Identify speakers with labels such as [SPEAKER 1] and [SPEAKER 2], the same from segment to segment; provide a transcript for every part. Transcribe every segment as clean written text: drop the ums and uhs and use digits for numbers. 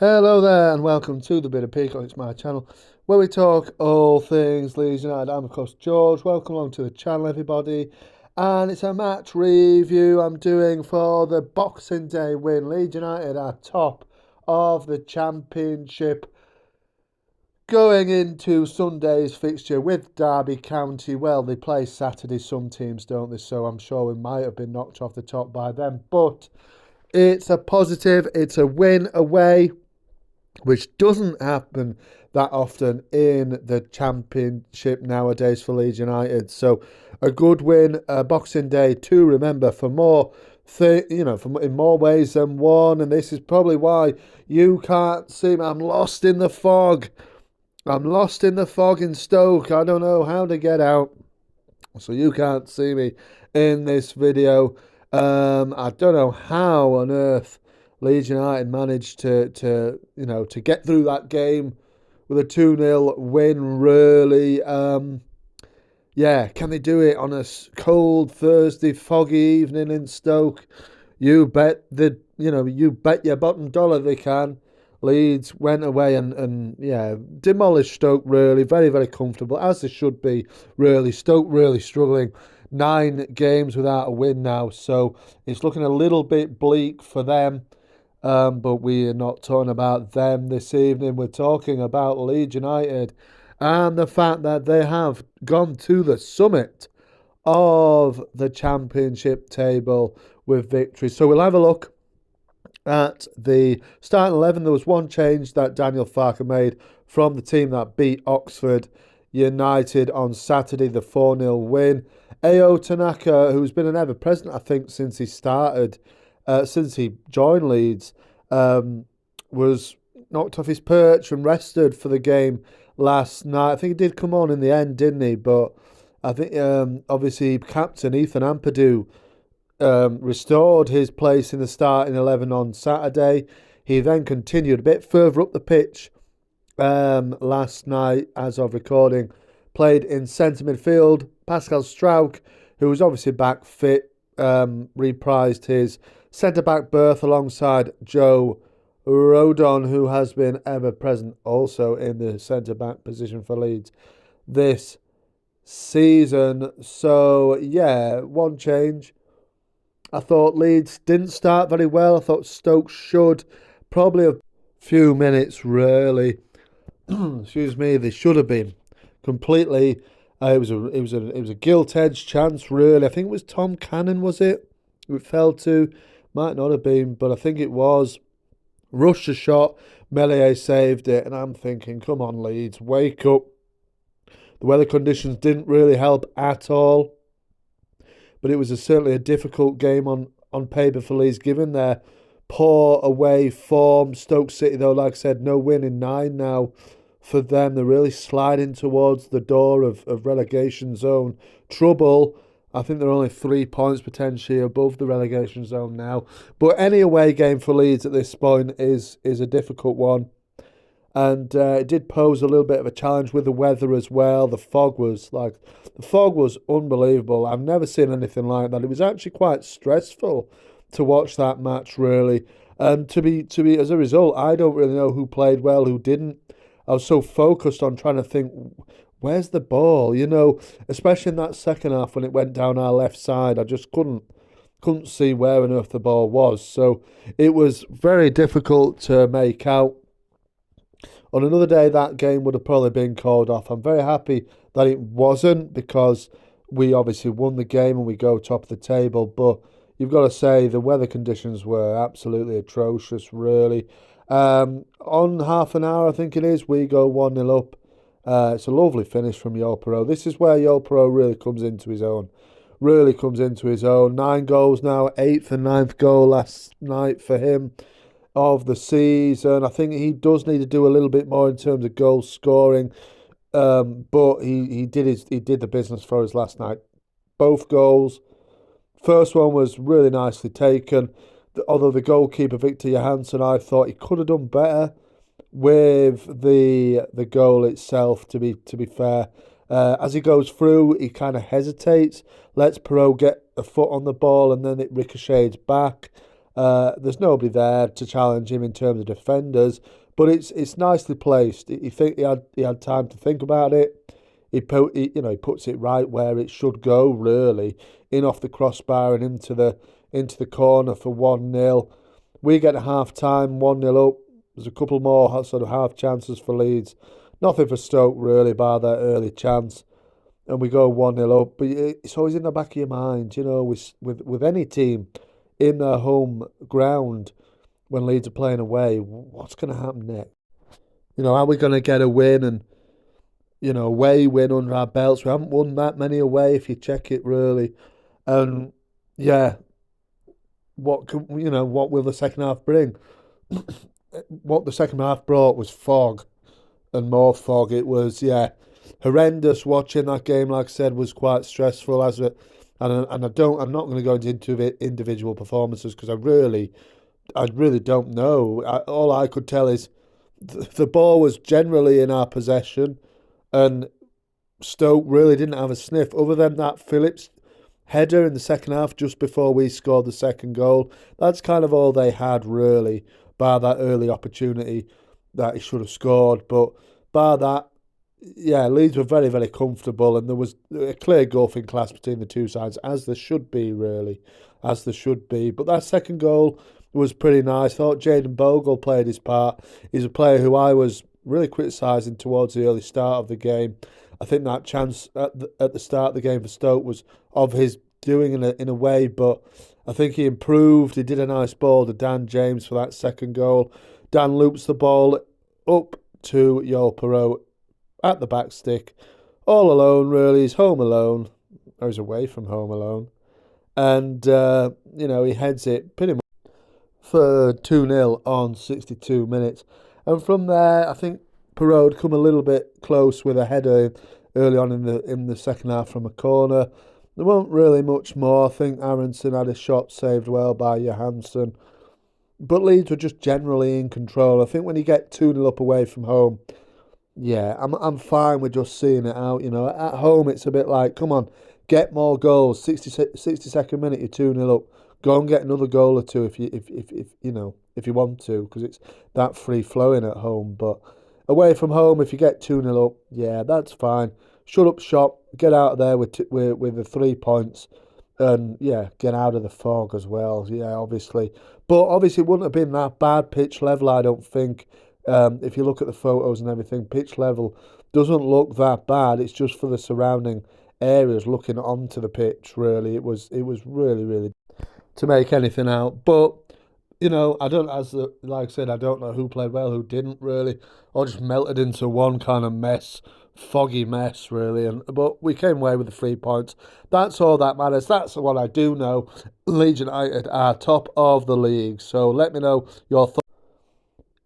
[SPEAKER 1] Hello there and welcome to the Bit of Peacock. It's my channel where we talk all things Leeds United. I'm of course George. Welcome along to the channel, everybody. And it's a match review I'm doing for the Boxing Day win. Leeds United are top of the Championship going into Sunday's fixture with Derby County. Well, they play Saturday, some teams don't they? So I'm sure we might have been knocked off the top by them. But it's a positive, it's a win away, which doesn't happen that often in the Championship nowadays for Leeds United. So a good win, Boxing Day to remember for more, in more ways than one. And this is probably why you can't see me. I'm lost in the fog. I'm lost in the fog in Stoke. I don't know how to get out, so you can't see me in this video. I don't know how on earth Leeds United managed to get through that game with a 2-0 win, really. Yeah, can they do it on a cold Thursday, foggy evening in Stoke? You bet you bet your bottom dollar they can. Leeds went away and yeah, demolished Stoke, really. Very, very comfortable, as they should be, really. Stoke really struggling. 9 games without a win now, so it's looking a little bit bleak for them. But we are not talking about them this evening. We're talking about Leeds United and the fact that they have gone to the summit of the Championship table with victory. So we'll have a look at the starting 11. There was one change that Daniel Farke made from the team that beat Oxford United on Saturday, the 4-0 win. Ao Tanaka, who's been an ever-present, I think, since he joined Leeds, was knocked off his perch and rested for the game last night. I think he did come on in the end, didn't he? But I think, obviously, captain Ethan Ampadu restored his place in the starting 11 on Saturday. He then continued a bit further up the pitch last night, as of recording, played in centre midfield. Pascal Struijk, who was obviously back fit, reprised his centre-back berth alongside Joe Rodon, who has been ever-present also in the centre-back position for Leeds this season. So, yeah, one change. I thought Leeds didn't start very well. I thought Stoke should. Probably a few minutes, really. Excuse me, they should have been completely. It was a gilt-edged chance, really. I think it was Tom Cannon, was it? It fell to. Might not have been, but I think it was. Rushed a shot. Meslier saved it, and I'm thinking, come on, Leeds, wake up. The weather conditions didn't really help at all, but it was certainly a difficult game on paper for Leeds, given their poor away form. Stoke City, though, like I said, no win in 9 now for them. They're really sliding towards the door of relegation zone trouble. I think they're only 3 points potentially above the relegation zone now. But any away game for Leeds at this point is a difficult one. And it did pose a little bit of a challenge with the weather as well. The fog was unbelievable. I've never seen anything like that. It was actually quite stressful to watch that match, really. And to be as a result, I don't really know who played well, who didn't. I was so focused on trying to think, where's the ball? Especially in that second half when it went down our left side, I just couldn't see where on earth the ball was. So it was very difficult to make out. On another day, that game would have probably been called off. I'm very happy that it wasn't, because we obviously won the game and we go top of the table. But you've got to say the weather conditions were absolutely atrocious, really. On half an hour, I think it is, we go 1-0 up. It's a lovely finish from Yolpero. This is where Yolpero really comes into his own. 9 goals now, 8th and 9th goal last night for him of the season. I think he does need to do a little bit more in terms of goal scoring, but he did the business for us last night. Both goals. First one was really nicely taken. Although the goalkeeper Victor Johansson, I thought he could have done better with the goal itself. To be fair, as he goes through, he kind of hesitates, lets Perot get a foot on the ball, and then it ricochets back. There's nobody there to challenge him in terms of defenders, but it's nicely placed. He think he had time to think about it. He puts it right where it should go, really, in off the crossbar and into the corner for 1-0. We get a half time, 1-0 up. There's a couple more sort of half chances for Leeds. Nothing for Stoke really by that early chance, and we go 1-0 up. But it's always in the back of your mind, with any team in their home ground when Leeds are playing away, what's going to happen next? Are we going to get a win and away win under our belts? We haven't won that many away if you check it really, and yeah, what will the second half bring? What the second half brought was fog and more fog. It was, yeah, horrendous watching that game. Like I said, was quite stressful and I'm not going to go into individual performances because I really don't know. All I could tell is the ball was generally in our possession, and Stoke really didn't have a sniff other than that Phillips header in the second half just before we scored the second goal. That's kind of all they had really, bar that early opportunity that he should have scored. But bar that, yeah, Leeds were very, very comfortable, and there was a clear gulf in class between the two sides, as there should be, really, as there should be. But that second goal was pretty nice. I thought Jayden Bogle played his part. He's a player who I was really criticising towards the early start of the game. I think that chance at the start of the game for Stoke was of his doing in a way, but I think he improved. He did a nice ball to Dan James for that second goal. Dan loops the ball up to Joel Perot at the back stick, all alone really. He's home alone, or he's away from home alone, and he heads it pretty much for 2-0 on 62 minutes. And from there, I think Perot come a little bit close with a header early on in the second half from a corner. There wasn't really much more. I think Aronson had a shot saved well by Johansson. But Leeds were just generally in control. I think when you get 2-0 up away from home, yeah, I'm fine with just seeing it out. At home, it's a bit like, come on, get more goals. 62nd minute, you're 2-0 up. Go and get another goal or two if you want to, because it's that free flowing at home. But away from home, if you get 2-0 up, yeah, that's fine. Shut up shop, get out of there with the 3 points, and yeah, get out of the fog as well. Yeah, obviously, but obviously it wouldn't have been that bad pitch level. I don't think. If you look at the photos and everything, pitch level doesn't look that bad. It's just for the surrounding areas looking onto the pitch. Really, it was really really to make anything out. But I don't, like I said, I don't know who played well, who didn't really, or just melted into one kind of mess, foggy mess, really. But we came away with the 3 points. That's all that matters. That's what I do know. Leeds United are top of the league. So let me know your thoughts.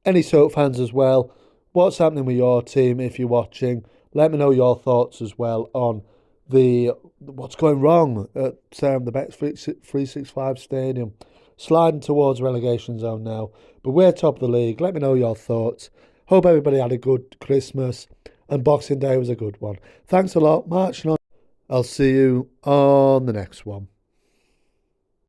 [SPEAKER 1] Any Stoke fans as well. What's happening with your team if you're watching? Let me know your thoughts as well on the what's going wrong at the Bet 365 Stadium. Sliding towards relegation zone now, but we're top of the league. Let me know your thoughts. Hope everybody had a good Christmas, and Boxing Day was a good one. Thanks a lot, March on. I'll see you on the next one.